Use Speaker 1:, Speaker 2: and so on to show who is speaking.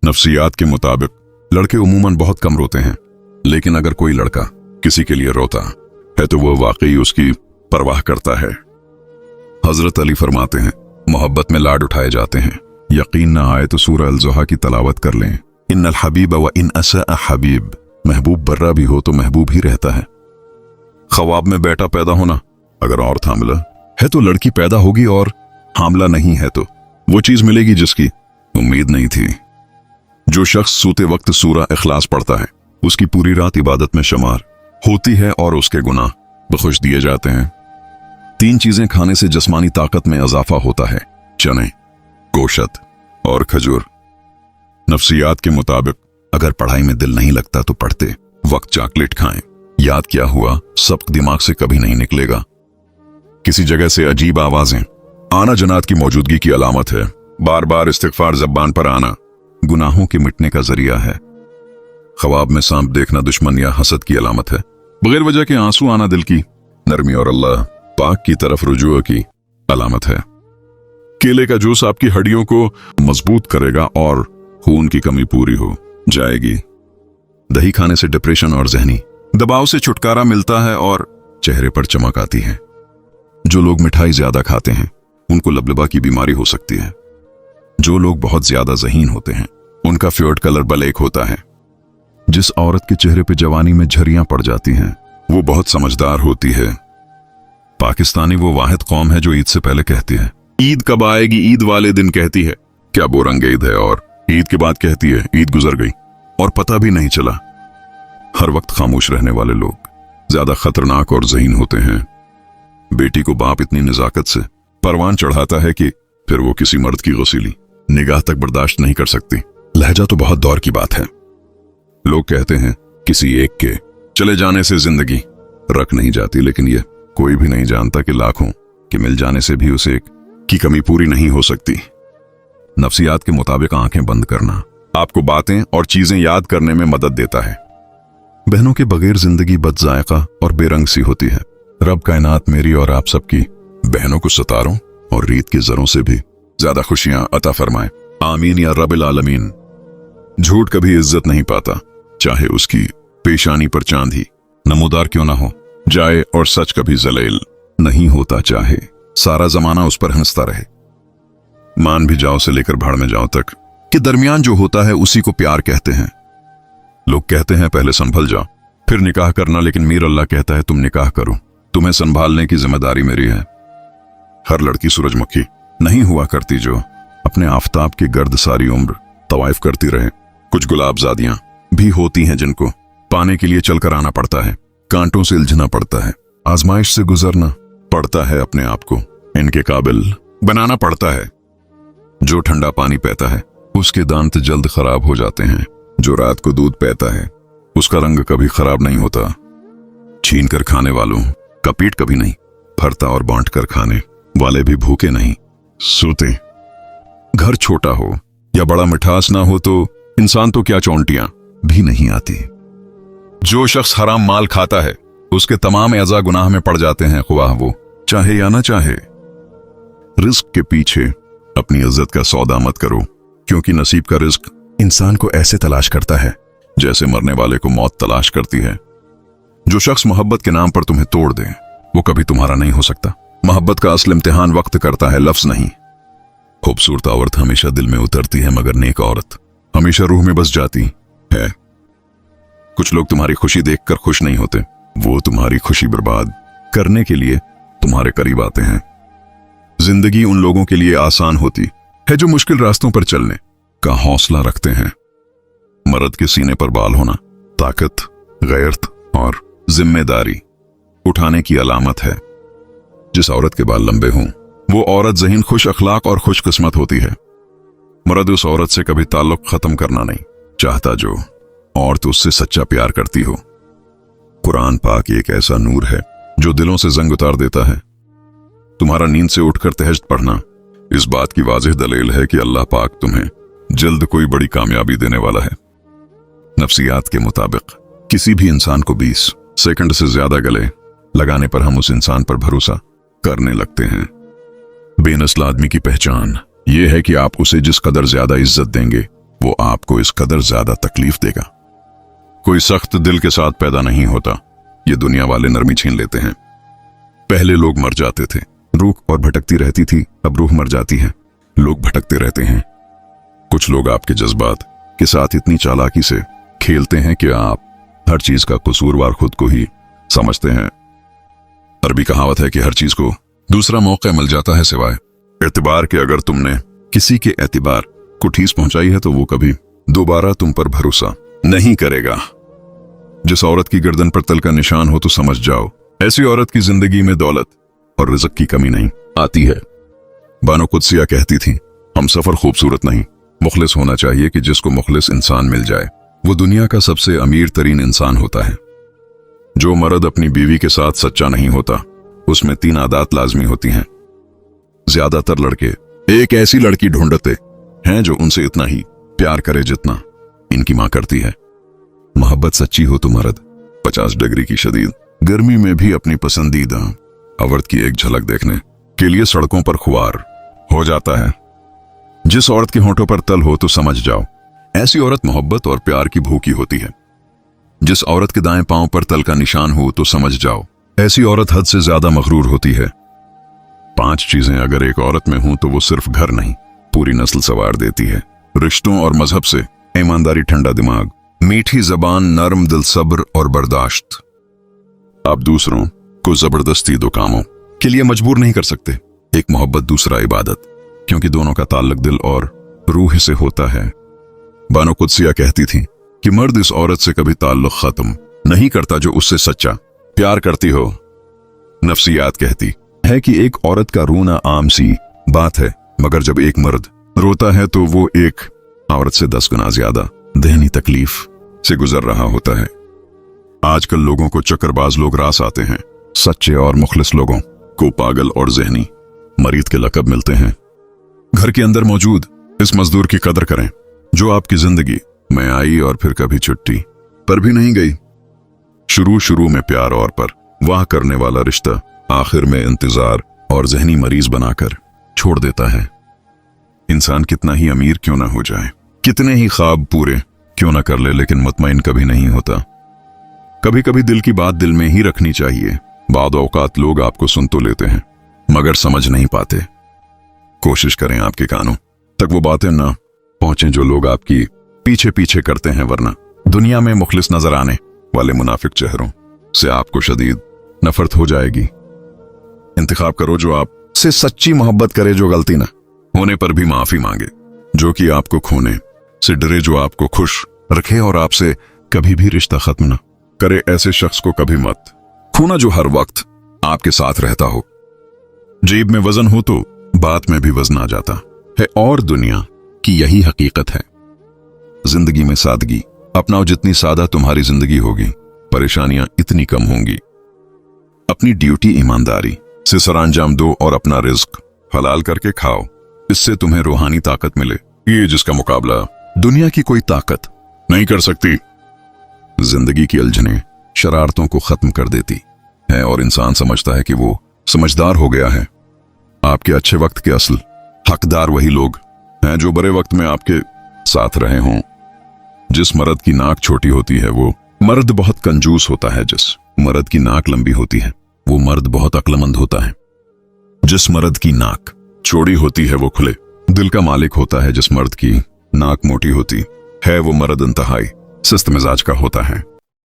Speaker 1: नफ्सियात के मुताबिक लड़के उमूमन बहुत कम रोते हैं, लेकिन अगर कोई लड़का किसी के लिए रोता है तो वो वाकई उसकी परवाह करता है। हजरत अली फरमाते हैं, मोहब्बत में लाड उठाए जाते हैं। यकीन ना आए तो सूरह अल-ज़ुहा की तलावत कर लें। इन्नल हबीब व इन असा हबीब, महबूब बर्रा भी हो तो महबूब ही रहता है। ख्वाब में बेटा पैदा होना, अगर औरत हामिला है तो लड़की पैदा होगी, और हामिला नहीं है तो वो चीज मिलेगी जिसकी उम्मीद नहीं थी। जो शख्स सूते वक्त सूरह इखलास पढ़ता है उसकी पूरी रात इबादत में शुमार होती है और उसके गुनाह बख्श दिए जाते हैं। 3 चीजें खाने से जिस्मानी ताकत में इजाफा होता है, चने, गोशत और खजूर। नफ्सियात के मुताबिक अगर पढ़ाई में दिल नहीं लगता तो पढ़ते वक्त चॉकलेट खाएं। याद क्या हुआ सबक दिमाग से कभी नहीं निकलेगा। किसी जगह से अजीब आवाजें आना जन्नत की मौजूदगी की अलामत है। बार बार इस्तिग़फ़ार ज़बान पर आना गुनाहों के मिटने का जरिया है। ख्वाब में सांप देखना दुश्मन या हसद की अलामत है। बगैर वजह के आंसू आना दिल की नरमी और अल्लाह पाक की तरफ रुजू की अलामत है। केले का जूस आपकी हड्डियों को मजबूत करेगा और खून की कमी पूरी हो जाएगी। दही खाने से डिप्रेशन और जहनी दबाव से छुटकारा मिलता है और चेहरे पर चमक आती है। जो लोग मिठाई ज्यादा खाते हैं उनको लबलबा की बीमारी हो सकती है। जो लोग बहुत ज्यादा ज़हीन होते हैं उनका फ्यूड कलर ब्लैक होता है। जिस औरत के चेहरे पे जवानी में झरियां पड़ जाती हैं वो बहुत समझदार होती है। पाकिस्तानी वो वाहिद कौम है जो ईद से पहले कहती है ईद कब आएगी, ईद वाले दिन कहती है क्या बोरंग ईद है, और ईद के बाद कहती है ईद गुजर गई और पता भी नहीं चला। हर वक्त खामोश रहने वाले लोग ज्यादा खतरनाक और ज़हीन होते हैं। बेटी को बाप इतनी नजाकत से परवान चढ़ाता है कि फिर वो किसी मर्द की गसीली निगाह तक बर्दाश्त नहीं कर सकती। लहजा तो बहुत दौर की बात है। लोग कहते हैं किसी एक के चले जाने से जिंदगी रख नहीं जाती, लेकिन ये कोई भी नहीं जानता कि लाखों के मिल जाने से भी उसे एक की कमी पूरी नहीं हो सकती। नफ्सियात के मुताबिक आंखें बंद करना आपको बातें और चीजें याद करने में मदद देता है। बहनों के बगैर जिंदगी बदजायका और बेरंग सी होती है। रब कायनात मेरी और आप सबकी बहनों को सितारों और रीत के जरों से भी ज्यादा खुशियां अता फरमाए। आमीन या रब्बिल आलमीन। झूठ कभी इज्जत नहीं पाता, चाहे उसकी पेशानी पर चांद ही नमूदार क्यों ना हो जाए, और सच कभी जलील नहीं होता, चाहे सारा जमाना उस पर हंसता रहे। मान भी जाओ से लेकर भाड़ में जाओ तक के दरमियान जो होता है उसी को प्यार कहते हैं। लोग कहते हैं पहले संभल जाओ फिर निकाह करना, लेकिन मीर अल्लाह कहता है तुम निकाह करो, तुम्हें संभालने की जिम्मेदारी मेरी है। हर लड़की सूरजमुखी नहीं हुआ करती जो अपने आफताब के गर्द सारी उम्र तवाइफ करती रहे। कुछ गुलाबजादियां भी होती हैं जिनको पाने के लिए चलकर आना पड़ता है, कांटों से उलझना पड़ता है, आजमाइश से गुजरना पड़ता है, अपने आप को इनके काबिल बनाना पड़ता है। जो ठंडा पानी पीता है उसके दांत जल्द खराब हो जाते हैं। जो रात को दूध पीता है उसका रंग कभी खराब नहीं होता। छीन कर खाने वालों का पेट कभी नहीं भरता, और बांट कर खाने वाले भी भूखे नहीं सोते। घर छोटा हो या बड़ा मिठास ना हो तो इंसान तो क्या चौंटियां भी नहीं आती। जो शख्स हराम माल खाता है उसके तमाम एज़ा गुनाह में पड़ जाते हैं, ख्वाह वो चाहे या ना चाहे। रिस्क के पीछे अपनी इज्जत का सौदा मत करो, क्योंकि नसीब का रिस्क इंसान को ऐसे तलाश करता है जैसे मरने वाले को मौत तलाश करती है। जो शख्स मोहब्बत के नाम पर तुम्हें तोड़ दे वो कभी तुम्हारा नहीं हो सकता। मोहब्बत का असल इम्तिहान वक्त करता है, लफ्ज नहीं। खूबसूरत औरत हमेशा दिल में उतरती है, मगर नेक औरत हमेशा रूह में बस जाती है। कुछ लोग तुम्हारी खुशी देखकर खुश नहीं होते, वो तुम्हारी खुशी बर्बाद करने के लिए तुम्हारे करीब आते हैं। जिंदगी उन लोगों के लिए आसान होती है जो मुश्किल रास्तों पर चलने का हौसला रखते हैं। मर्द के सीने पर बाल होना ताकत, गैरत और जिम्मेदारी उठाने की अलामत है। जिस औरत के बाल लंबे हों वो औरत ज़हीन, खुश अखलाक और खुशकिस्मत होती है। मर्द उस औरत से कभी ताल्लुक खत्म करना नहीं चाहता जो औरत उससे सच्चा प्यार करती हो। कुरान पाक एक ऐसा नूर है जो दिलों से जंग उतार देता है। तुम्हारा नींद से उठकर तहज्जुद पढ़ना इस बात की वाज़ेह दलील है कि अल्लाह पाक तुम्हें जल्द कोई बड़ी कामयाबी देने वाला है। नफ्सियात के मुताबिक किसी भी इंसान को 20 सेकंड से ज्यादा गले लगाने पर हम उस इंसान पर भरोसा करने लगते हैं। बेनस्ल आदमी की पहचान यह है कि आप उसे जिस कदर ज्यादा इज्जत देंगे वो आपको इस कदर ज्यादा तकलीफ देगा। कोई सख्त दिल के साथ पैदा नहीं होता, ये दुनिया वाले नरमी छीन लेते हैं। पहले लोग मर जाते थे, रूह और भटकती रहती थी, अब रूह मर जाती है, लोग भटकते रहते हैं। कुछ लोग आपके जज्बात के साथ इतनी चालाकी से खेलते हैं कि आप हर चीज का कसूरवार खुद को ही समझते हैं। अरबी कहावत है कि हर चीज को दूसरा मौका मिल जाता है सिवाय एतबार के। अगर तुमने किसी के एतबार को ठेस पहुंचाई है तो वो कभी दोबारा तुम पर भरोसा नहीं करेगा। जिस औरत की गर्दन पर तल का निशान हो तो समझ जाओ ऐसी औरत की जिंदगी में दौलत और रिज़्क़ की कमी नहीं आती है। बानो कुद्सिया कहती थी, हम सफर खूबसूरत नहीं, मुखलिस होना चाहिए कि जिसको मुखलिस इंसान मिल जाए वो दुनिया का सबसे अमीर तरीन इंसान होता है। जो मर्द अपनी बीवी के साथ सच्चा नहीं होता उसमें 3 आदत लाजमी होती हैं। ज्यादातर लड़के एक ऐसी लड़की ढूंढते हैं जो उनसे इतना ही प्यार करे जितना इनकी मां करती है। मोहब्बत सच्ची हो तो मर्द 50 डिग्री की शदीद गर्मी में भी अपनी पसंदीदा औरत की एक झलक देखने के लिए सड़कों पर खुआर हो जाता है। जिस औरत के होंठों पर तल हो तो समझ जाओ ऐसी औरत मोहब्बत और प्यार की भूखी होती है। जिस औरत के दाएं पांव पर तल का निशान हो तो समझ जाओ ऐसी औरत हद से ज्यादा मगरूर होती है। 5 चीजें अगर एक औरत में हों तो वो सिर्फ घर नहीं पूरी नस्ल संवार देती है। रिश्तों और मजहब से ईमानदारी, ठंडा दिमाग, मीठी जबान, नरम दिल, सब्र और बर्दाश्त। आप दूसरों को जबरदस्ती 2 कामों के लिए मजबूर नहीं कर सकते, एक मोहब्बत, दूसरा इबादत, क्योंकि दोनों का ताल्लुक दिल और रूह से होता है। बानो कुद्सिया कहती थी कि मर्द इस औरत से कभी ताल्लुक खत्म नहीं करता जो उससे सच्चा प्यार करती हो। नफ्सियात कहती है कि एक औरत का रोना आम सी बात है, मगर जब एक मर्द रोता है तो वो एक औरत से 10 गुना ज्यादा दहनी तकलीफ से गुजर रहा होता है। आजकल लोगों को चक्करबाज लोग रास आते हैं, सच्चे और मुखलिस लोगों को पागल और जहनी मरीज के लकब मिलते हैं। घर के अंदर मौजूद इस मजदूर की कदर करें जो आपकी जिंदगी में आई और फिर कभी छुट्टी पर भी नहीं गई। शुरू में प्यार और पर वाह करने वाला रिश्ता आखिर में इंतजार और जहनी मरीज बनाकर छोड़ देता है। इंसान कितना ही अमीर क्यों ना हो जाए, कितने ही ख्वाब पूरे क्यों ना कर ले, लेकिन मुतमईन कभी नहीं होता। कभी कभी दिल की बात दिल में ही रखनी चाहिए। बाद औकात लोग आपको सुन तो लेते हैं मगर समझ नहीं पाते। कोशिश करें आपके कानों तक वो बातें ना पहुंचे जो लोग आपकी पीछे पीछे करते हैं, वरना दुनिया में मुखलिस नजर आने वाले मुनाफिक चेहरों से आपको शदीद नफरत हो जाएगी। इंतखाब करो जो आपसे सच्ची मोहब्बत करे, जो गलती ना होने पर भी माफी मांगे, जो कि आपको खोने से डरे, जो आपको खुश रखे और आपसे कभी भी रिश्ता खत्म ना करे। ऐसे शख्स को कभी मत खोना जो हर वक्त आपके साथ रहता हो। जेब में वजन हो तो बात में भी वजन आ जाता है, और दुनिया की यही हकीकत है। जिंदगी में सादगी अपनाओ, जितनी सादा तुम्हारी जिंदगी होगी परेशानियां इतनी कम होंगी। अपनी ड्यूटी ईमानदारी से सरअंजाम दो और अपना रिस्क हलाल करके खाओ, इससे तुम्हें रूहानी ताकत मिले, ये जिसका मुकाबला दुनिया की कोई ताकत नहीं कर सकती। जिंदगी की उलझनें शरारतों को खत्म कर देती है और इंसान समझता है कि वो समझदार हो गया है। आपके अच्छे वक्त के असल हकदार वही लोग हैं जो बुरे वक्त में आपके साथ रहे हों। जिस मर्द की नाक छोटी होती है वो मर्द बहुत कंजूस होता है, जिस मर्द की नाक लंबी होती है वो मर्द बहुत अक्लमंद होता है। जिस मर्द की नाक चौड़ी होती है वो खुले दिल का मालिक होता है। जिस मर्द की नाक मोटी होती है वो मर्द इंतहाई सुस्त मिजाज का होता है।